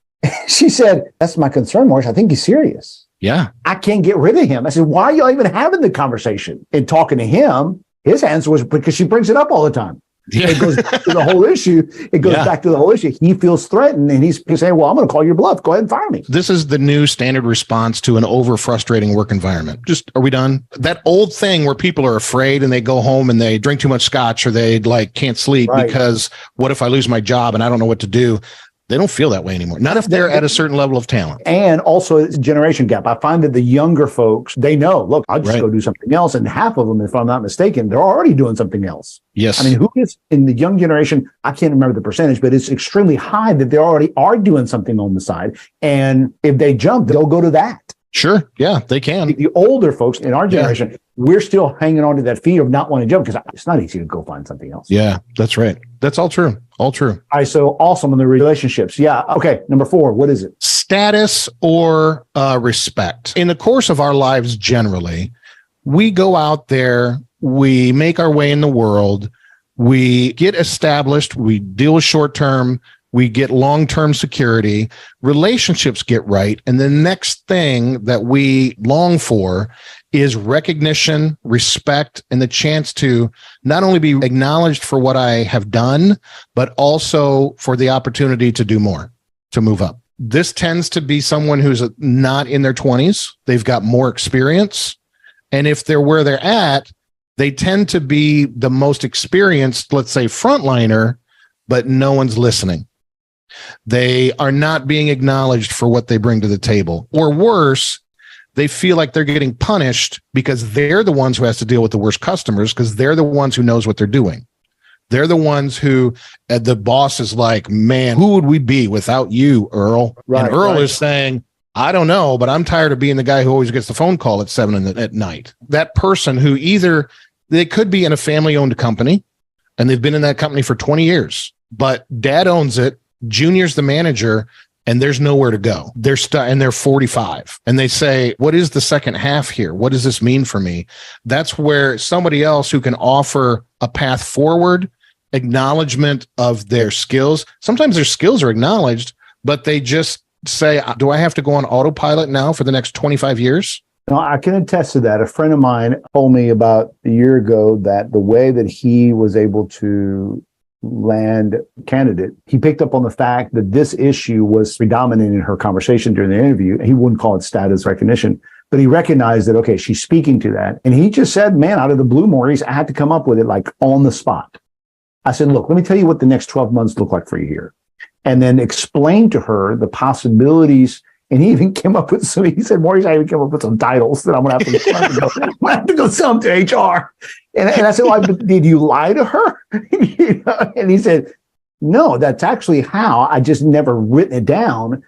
She said, that's my concern, Maurice. I think he's serious. Yeah. I can't get rid of him. I said, why are y'all even having the conversation? And talking to him, his answer was because she brings it up all the time. Yeah. It goes back to the whole issue. Back to the whole issue. He feels threatened and he's saying, well, I'm going to call your bluff. Go ahead and fire me. This is the new standard response to an over frustrating work environment. Just, are we done? That old thing where people are afraid and they go home and they drink too much scotch or they can't sleep because what if I lose my job and I don't know what to do? They don't feel that way anymore. Not if they're at a certain level of talent. And also it's a generation gap. I find that the younger folks, they know, look, I'll just go do something else. And half of them, if I'm not mistaken, they're already doing something else. Yes. I mean, who is in the young generation? I can't remember the percentage, but it's extremely high that they already are doing something on the side. And if they jump, they'll go to that. Sure. Yeah, they can. The older folks in our generation, we're still hanging on to that fear of not wanting to jump because it's not easy to go find something else. Yeah, that's right. That's all true. All true. All right. So awesome on the relationships. Yeah. Okay. Number 4, what is it? Status or respect. In the course of our lives, generally, we go out there, we make our way in the world, we get established, we deal with short-term, we get long-term security, relationships get right. And the next thing that we long for is recognition, respect, and the chance to not only be acknowledged for what I have done, but also for the opportunity to do more, to move up. This tends to be someone who's not in their 20s. They've got more experience. And if they're where they're at, they tend to be the most experienced, let's say, frontliner, but no one's listening. They are not being acknowledged for what they bring to the table. Or worse, they feel like they're getting punished because they're the ones who has to deal with the worst customers because they're the ones who knows what they're doing. They're the ones who the boss is like, man, who would we be without you, Earl? Right, and Earl is saying, I don't know, but I'm tired of being the guy who always gets the phone call at 7 at night. That person who either they could be in a family-owned company and they've been in that company for 20 years, but dad owns it. Junior's the manager, and there's nowhere to go. They're stuck and they're 45 and they say, what is the second half here? What does this mean for me? That's where somebody else who can offer a path forward, acknowledgement of their skills. Sometimes their skills are acknowledged, but they just say, do I have to go on autopilot now for the next 25 years? No, I can attest to that. A friend of mine told me about a year ago that the way that he was able to land candidate, he picked up on the fact that this issue was predominant in her conversation during the interview. He wouldn't call it status recognition, but he recognized that, okay, she's speaking to that. And he just said, man, out of the blue, Maurice, I had to come up with it like on the spot. I said, look, let me tell you what the next 12 months look like for you here. And then explain to her the possibilities. And he even came up with some, he said, Maurice, I even came up with some titles that I'm going to have to go sell them to HR. And I said, well, did you lie to her? You know? And he said, no, that's actually how. I just never written it down.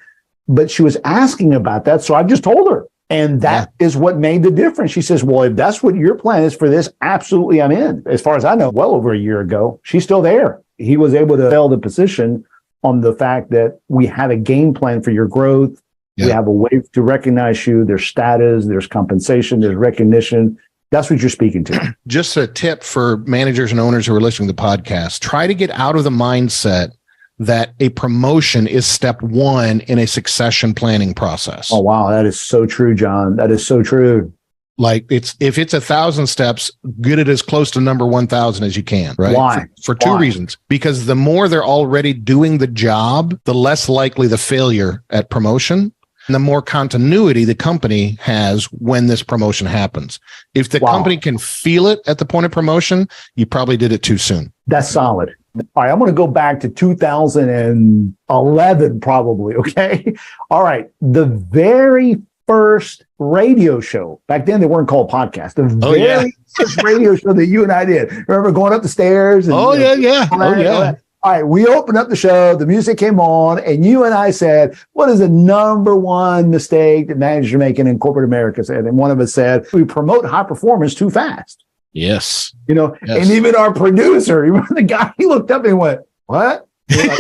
But she was asking about that. So I just told her. And that is what made the difference. She says, well, if that's what your plan is for this, absolutely I'm in. As far as I know, well over a year ago, she's still there. He was able to sell the position on the fact that we have a game plan for your growth. Yeah. We have a way to recognize you. There's status, there's compensation, there's recognition. That's what you're speaking to. Just a tip for managers and owners who are listening to the podcast. Try to get out of the mindset that a promotion is step one in a succession planning process. Oh, wow. That is so true, John. That is so true. Like if it's 1,000 steps, get it as close to number 1,000 as you can, right? Why? For two reasons. Because the more they're already doing the job, the less likely the failure at promotion, and the more continuity the company has when this promotion happens. If the company can feel it at the point of promotion, you probably did it too soon. That's solid. All right, I'm going to go back to 2011, probably. Okay. All right. The very first radio show, back then they weren't called podcasts. The very first radio show that you and I did. Remember going up the stairs? And, All right. We opened up the show, the music came on, and you and I said, what is the number one mistake that managers are making in corporate America? And one of us said, we promote high performance too fast. Yes. You know, and even our producer, the guy, he looked up and went, what? Like,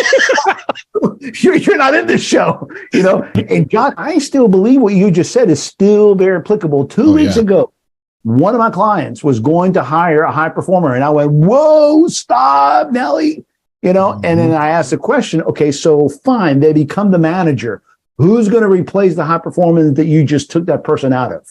you're not in this show, you know? And John, I still believe what you just said is still very applicable. 2 weeks ago, one of my clients was going to hire a high performer. And I went, whoa, stop, Nelly. You know, and then I asked the question, okay, so fine, they become the manager. Who's going to replace the high performance that you just took that person out of?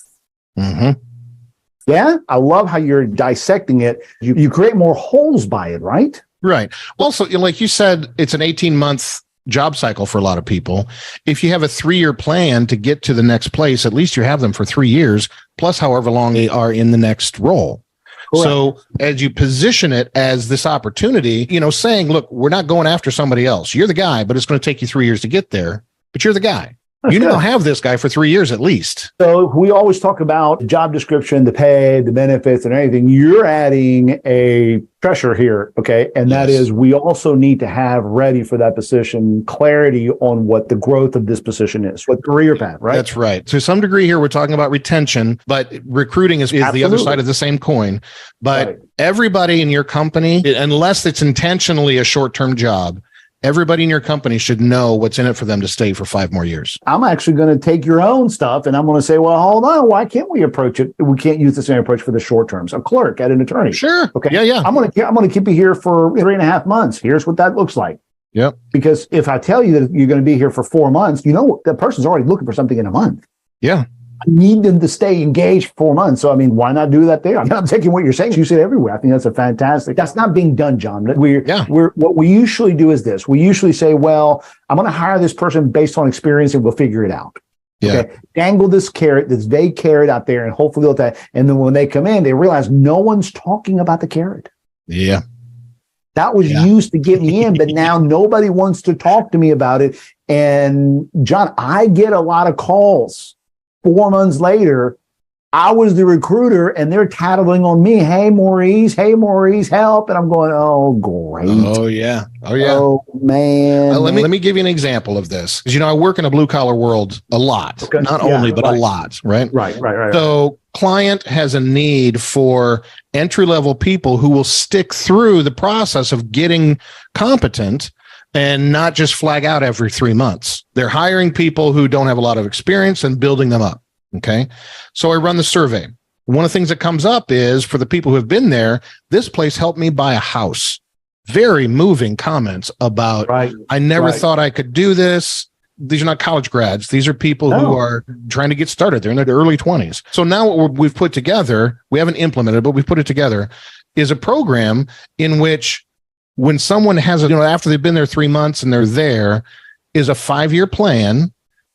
Yeah, I love how you're dissecting it. You create more holes by it, right? Right. Also, like you said, it's an 18-month job cycle for a lot of people. If you have a 3-year plan to get to the next place, at least you have them for 3 years, plus however long they are in the next role. Correct. So as you position it as this opportunity, you know, saying, look, we're not going after somebody else. You're the guy, but it's going to take you 3 years to get there, but you're the guy. You now have this guy for 3 years at least. So we always talk about the job description, the pay, the benefits, and everything. You're adding a pressure here, okay? And that is we also need to have ready for that position clarity on what the growth of this position is, what career path, right? That's right. To some degree here, we're talking about retention, but recruiting is the other side of the same coin. But everybody in your company, unless it's intentionally a short-term job, everybody in your company should know what's in it for them to stay for 5 more years. I'm actually going to take your own stuff and I'm going to say, well, hold on. Why can't we approach it? We can't use the same approach for the short terms. A clerk at an attorney. Sure. Okay. Yeah. I'm going to keep you here for 3.5 months. Here's what that looks like. Yep. Because if I tell you that you're going to be here for 4 months, you know, that person's already looking for something in a month. Yeah. I need them to stay engaged for 4 months. So, I mean, why not do that there? I'm taking what you're saying. You see it everywhere. I think that's that's not being done, John. What we usually do is this. We usually say, well, I'm going to hire this person based on experience and we'll figure it out. Yeah. Okay. Dangle this carrot, this vague carrot out there and hopefully they'll take. And then when they come in, they realize no one's talking about the carrot. Yeah. That was used to get me in, but now nobody wants to talk to me about it. And John, I get a lot of calls. 4 months later, I was the recruiter and they're tattling on me. Hey, Maurice, help. And I'm going, oh, great. Oh, yeah. Oh, man. Let me give you an example of this. Because, you know, I work in a blue collar world a lot, not only, but a lot, right? Right. So client has a need for entry level people who will stick through the process of getting competent, and not just flag out every 3 months. They're hiring people who don't have a lot of experience and building them up. Okay. So I run the survey. One of the things that comes up is for the people who have been there, this place helped me buy a house. Very moving comments about, I never thought I could do this. These are not college grads. These are people who are trying to get started. They're in their early 20s. So now what we've put together, we haven't implemented, but we've put it together, is a program in which when someone has, after they've been there 3 months and they're there, is a 5-year plan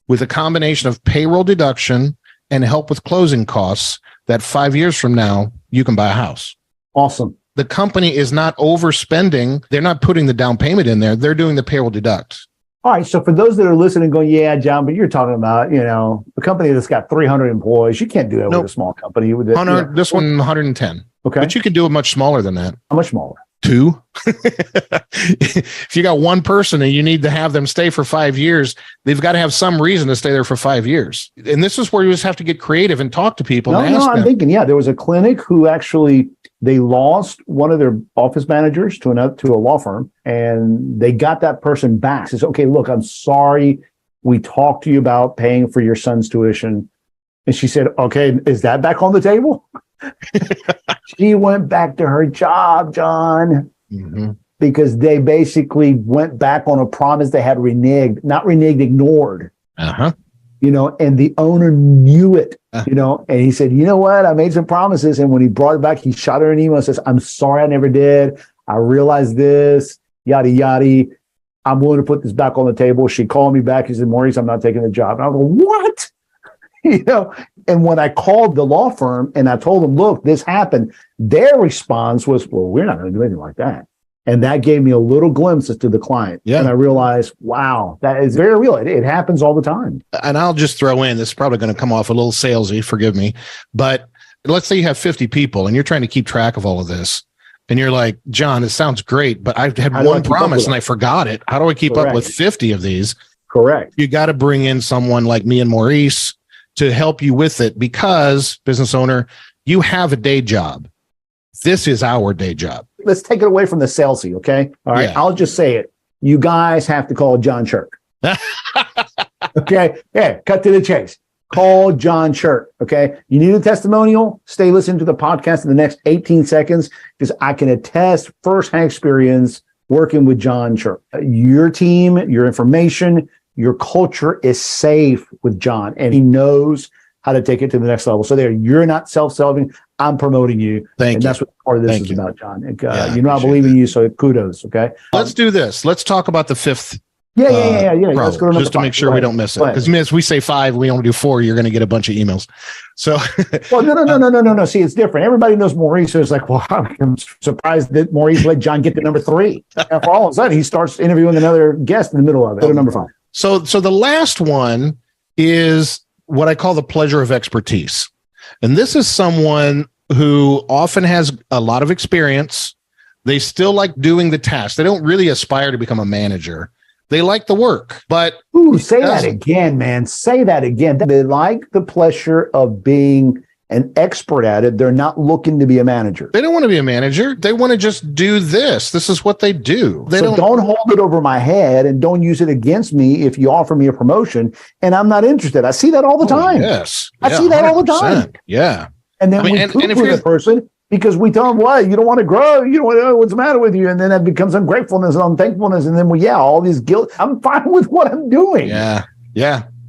with a combination of payroll deduction and help with closing costs that 5 years from now, you can buy a house. Awesome. The company is not overspending. They're not putting the down payment in there. They're doing the payroll deduct. All right. So for those that are listening going, yeah, John, but you're talking about, a company that's got 300 employees. You can't do that with a small company. With this one, 110. Okay. But you can do it much smaller than that. How much smaller? 2. If you got one person and you need to have them stay for 5 years, they've got to have some reason to stay there for 5 years. And this is where you just have to get creative and talk to people. I'm thinking, there was a clinic who actually, they lost one of their office managers to a law firm, and they got that person back. Says, okay, look, I'm sorry. We talked to you about paying for your son's tuition. And she said, okay, is that back on the table? She went back to her job, John, because they basically went back on a promise they had ignored. And the owner knew it, and he said, you know what? I made some promises. And when he brought it back, he shot her an email and says, I'm sorry I never did. I realized this, yada, yada. I'm willing to put this back on the table. She called me back. She said, Maurice, I'm not taking the job. And I was like, what? And when I called the law firm and I told them, look, this happened, their response was, well, we're not going to do anything like that. And that gave me a little glimpse as to the client. Yeah. And I realized, wow, that is very real. It happens all the time. And I'll just throw in, this is probably going to come off a little salesy, forgive me. But let's say you have 50 people and you're trying to keep track of all of this. And you're like, John, it sounds great, but I've had one promise and I forgot it. How do I keep up with 50 of these? Correct. You got to bring in someone like me and Maurice to help you with it, because, business owner, you have a day job. This is our day job. Let's take it away from the salesy, okay? All right, I'll just say it. You guys have to call John Sherk. Okay? Yeah, cut to the chase. Call John Sherk, okay? You need a testimonial? Stay listening to the podcast in the next 18 seconds, because I can attest firsthand experience working with John Sherk. Your team, your information, your culture is safe with John, and he knows how to take it to the next level. So you're not self-serving. I'm promoting you. Thank you. That's what part of this is about, John. And, I believe in you, so kudos, okay? Let's do this. Let's talk about the 5th. Yeah. Let's go to just to make sure we don't miss it. Because we say 5, we only do 4, you're going to get a bunch of emails. So, well, no. See, it's different. Everybody knows Maurice. So it's like, well, I'm surprised that Maurice let John get to number 3. And for all of a sudden, he starts interviewing another guest in the middle of it. Go to number 5. So the last one is what I call the pleasure of expertise. And this is someone who often has a lot of experience. They still like doing the task. They don't really aspire to become a manager. They like the work, but say that again, man. Say that again. They like the pleasure of being an expert at it. They're not looking to be a manager. They don't want to be a manager. They want to just do this. This is what they do. Don't hold it over my head, and don't use it against me if you offer me a promotion and I'm not interested. I see that all the time. Yes. I see that all the time. Yeah. And then we poo-poo the person because we tell them, what, you don't want to grow. You don't want to know what's the matter with you. And then that becomes ungratefulness and unthankfulness. And then all these guilt. I'm fine with what I'm doing. Yeah. Is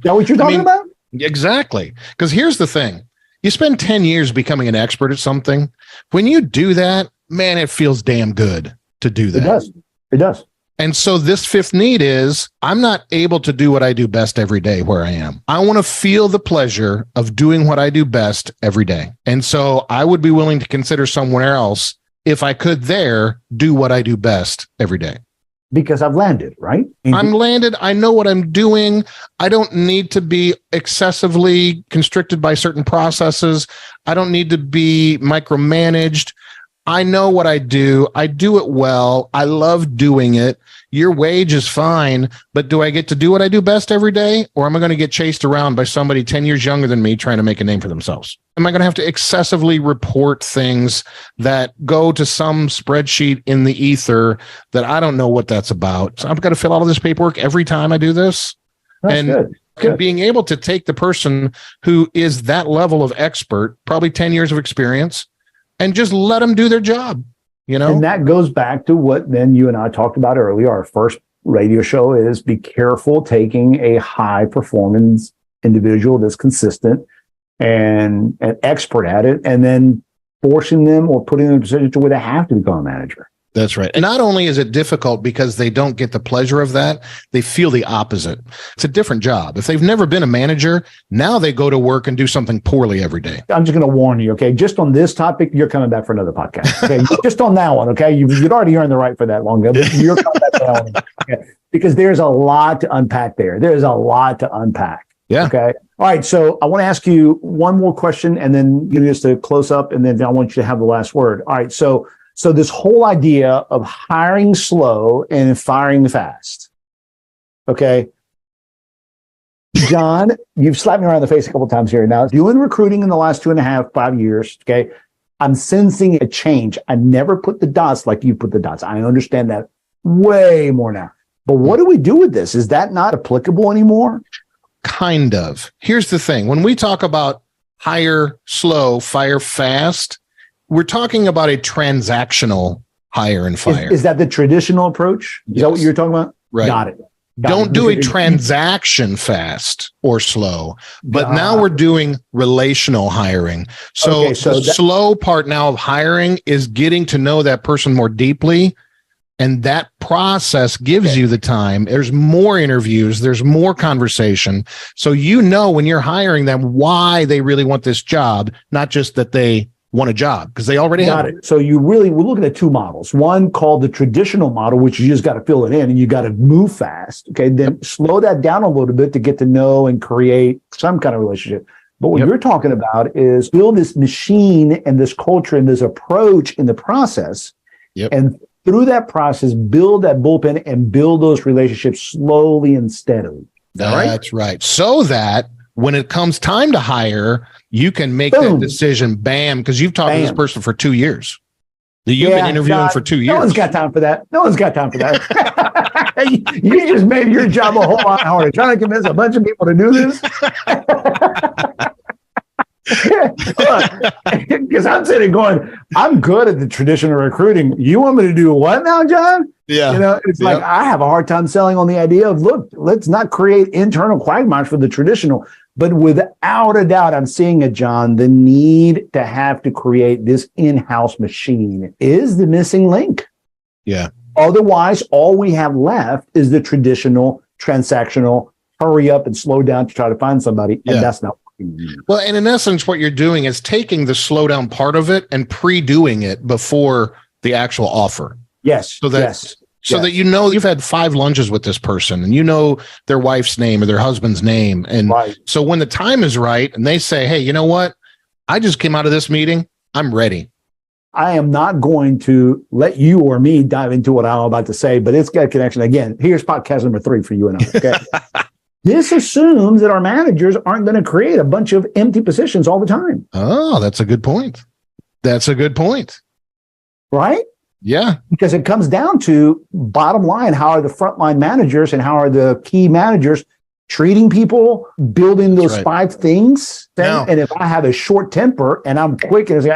that what you're talking about? Exactly. Because here's the thing. You spend 10 years becoming an expert at something. When you do that, man, it feels damn good to do that. It does. And so this 5th need is, I'm not able to do what I do best every day where I am. I want to feel the pleasure of doing what I do best every day. And so I would be willing to consider somewhere else, if I could do what I do best every day. Because I've landed, right? I'm landed. I know what I'm doing. I don't need to be excessively constricted by certain processes. I don't need to be micromanaged. I know what I do. I do it well. I love doing it. Your wage is fine, but do I get to do what I do best every day? Or am I going to get chased around by somebody 10 years younger than me trying to make a name for themselves? Am I going to have to excessively report things that go to some spreadsheet in the ether that I don't know what that's about? So I've got to fill out all this paperwork every time I do this. That's and good. And being able to take the person who is that level of expert, probably 10 years of experience, and just let them do their job, you know? And that goes back to what then you and I talked about earlier. Our first radio show is be careful taking a high performance individual that's consistent and an expert at it, and then forcing them or putting them in a position to where they have to become a manager. That's right. And not only is it difficult because they don't get the pleasure of that, they feel the opposite. It's a different job. If they've never been a manager, now they go to work and do something poorly every day. I'm just going to warn you, okay? Just on this topic, you're coming back for another podcast. Okay, just on that one, okay? You'd already earned the right for that long. You're coming back for that one, okay? Because there's a lot to unpack there. There's a lot to unpack. Yeah. Okay. All right. So I want to ask you one more question, and then give us a close up, and then I want you to have the last word. All right. So this whole idea of hiring slow and firing fast. Okay. John, you've slapped me around the face a couple of times here. Now, doing recruiting in the last 5 years, okay, I'm sensing a change. I never put the dots like you put the dots. I understand that way more now. But what do we do with this? Is that not applicable anymore? Kind of. Here's the thing. When we talk about hire slow, fire fast, we're talking about a transactional hire and fire. Is that the traditional approach? Is that what you're talking about? Right. Got it. Don't do a transaction fast or slow, but now we're doing relational hiring. So, the slow part now of hiring is getting to know that person more deeply. And that process gives you the time. There's more interviews. There's more conversation. So you know when you're hiring them why they really want this job, not just that they want a job, because they already have it. So we're looking at two models. One called the traditional model, which you just got to fill it in and you got to move fast. Okay. Then slow that down a little bit to get to know and create some kind of relationship. But what you're talking about is build this machine and this culture and this approach in the process. And through that process, build that bullpen and build those relationships slowly and steadily. That's right. So that when it comes time to hire, you can make that decision, bam, because you've talked to this person for 2 years. You've been interviewing for 2 years. No one's got time for that. No one's got time for that. You just made your job a whole lot harder. Trying to convince a bunch of people to do this. Because I'm sitting going, I'm good at the traditional recruiting. You want me to do what now, John? Yeah. It's like I have a hard time selling on the idea of, look, let's not create internal quagmires for the traditional. But without a doubt, I'm seeing it, John, the need to have to create this in-house machine is the missing link. Yeah. Otherwise, all we have left is the traditional transactional hurry up and slow down to try to find somebody. And that's not well, and in essence, what you're doing is taking the slowdown part of it and pre-doing it before the actual offer. Yes. So that that you know you've had 5 lunches with this person and you know their wife's name or their husband's name. And so when the time is right and they say, hey, you know what? I just came out of this meeting. I'm ready. I am not going to let you or me dive into what I'm about to say, but it's got a connection. Again, here's podcast number 3 for you and I. Okay. This assumes that our managers aren't going to create a bunch of empty positions all the time. Oh, that's a good point. That's a good point. Right? Yeah. Because it comes down to, bottom line, how are the frontline managers and how are the key managers treating people, building those 5 things. And if I have a short temper and I'm quick and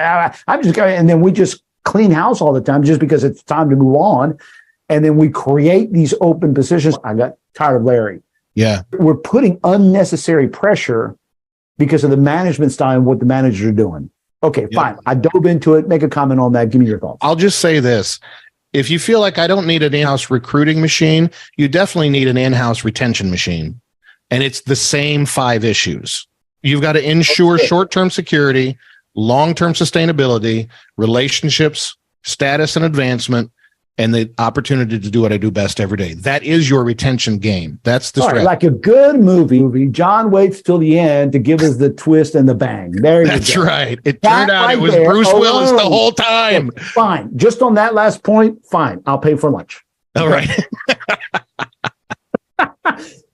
I'm just going, and then we just clean house all the time just because it's time to move on. And then we create these open positions. I got tired of Larry. Yeah. We're putting unnecessary pressure because of the management style and what the managers are doing. Okay, fine. I dove into it. Make a comment on that. Give me your thoughts. I'll just say this. If you feel like I don't need an in-house recruiting machine, you definitely need an in-house retention machine. And it's the same 5 issues. You've got to ensure short-term security, long-term sustainability, relationships, status and advancement, and the opportunity to do what I do best every day. That is your retention game. That's the strategy. Like a good movie, John waits till the end to give us the twist and the bang. There you go. That's right. It turned out it was Bruce Willis the whole time. Yeah, fine. Just on that last point, fine. I'll pay for lunch. All right.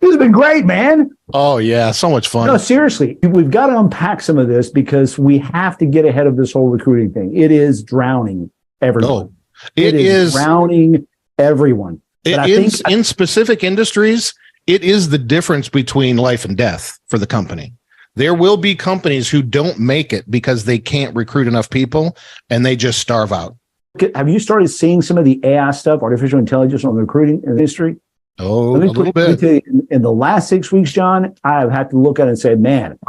This has been great, man. Oh, yeah. So much fun. No, seriously. We've got to unpack some of this because we have to get ahead of this whole recruiting thing. It is drowning everyone. Oh, it is drowning everyone. In specific industries, it is the difference between life and death for the company. There will be companies who don't make it because they can't recruit enough people and they just starve out. Have you started seeing some of the AI stuff, artificial intelligence on the recruiting industry? Oh, a little bit. In the last 6 weeks, John, I've had to look at it and say, man,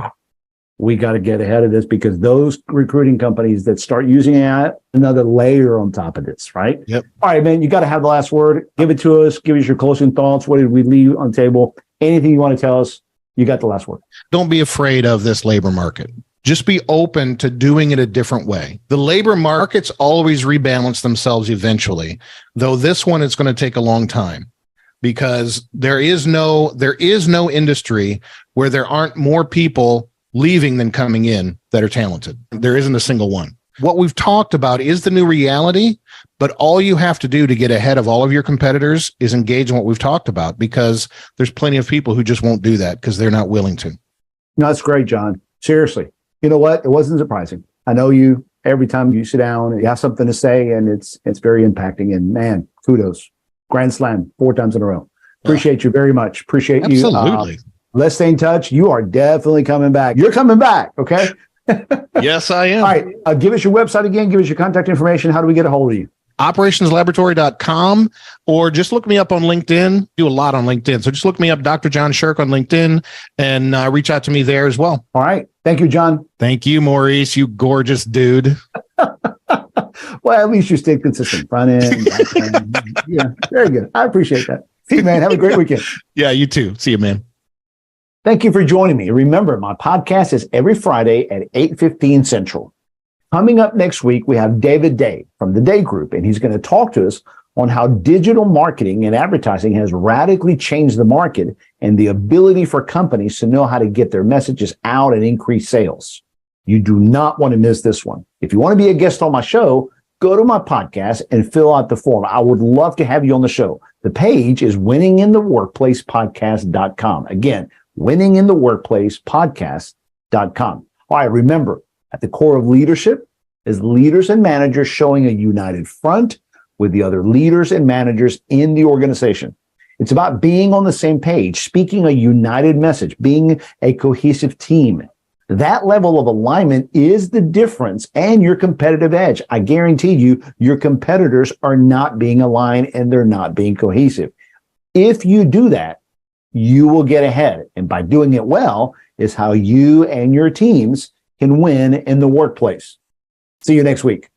we got to get ahead of this because those recruiting companies that start using AI, another layer on top of this, right? Yep. All right, man, you got to have the last word. Give it to us. Give us your closing thoughts. What did we leave on the table? Anything you want to tell us, you got the last word. Don't be afraid of this labor market. Just be open to doing it a different way. The labor markets always rebalance themselves eventually, though this one is going to take a long time. Because there is no industry where there aren't more people leaving than coming in that are talented. There isn't a single one. What we've talked about is the new reality, but all you have to do to get ahead of all of your competitors is engage in what we've talked about, because there's plenty of people who just won't do that because they're not willing to. No, that's great, John. Seriously. You know what? It wasn't surprising. I know you, every time you sit down and you have something to say, and it's very impacting. And man, kudos. Grand slam 4 times in a row. Appreciate you very much. Appreciate you. Absolutely. Let's stay in touch. You are definitely coming back. You're coming back. Okay. Yes, I am. All right. Give us your website again. Give us your contact information. How do we get a hold of you? operationslaboratory.com, or just look me up on LinkedIn. Do a lot on LinkedIn. So just look me up, Dr. John Sherk on LinkedIn, and reach out to me there as well. All right. Thank you, John. Thank you, Maurice. You gorgeous dude. Well, at least you stay consistent. Front end, back end. Yeah, very good. I appreciate that. See you, man. Have a great weekend. Yeah, you too. See you, man. Thank you for joining me. Remember, my podcast is every Friday at 8:15 Central. Coming up next week, we have David Day from the Day Group, and he's going to talk to us on how digital marketing and advertising has radically changed the market and the ability for companies to know how to get their messages out and increase sales. You do not want to miss this one. If you want to be a guest on my show, go to my podcast and fill out the form. I would love to have you on the show. The page is winningintheworkplacepodcast.com. Again, winningintheworkplacepodcast.com. All right, remember, at the core of leadership is leaders and managers showing a united front with the other leaders and managers in the organization. It's about being on the same page, speaking a united message, being a cohesive team. That level of alignment is the difference and your competitive edge. I guarantee you, your competitors are not being aligned and they're not being cohesive. If you do that, you will get ahead. And by doing it well is how you and your teams can win in the workplace. See you next week.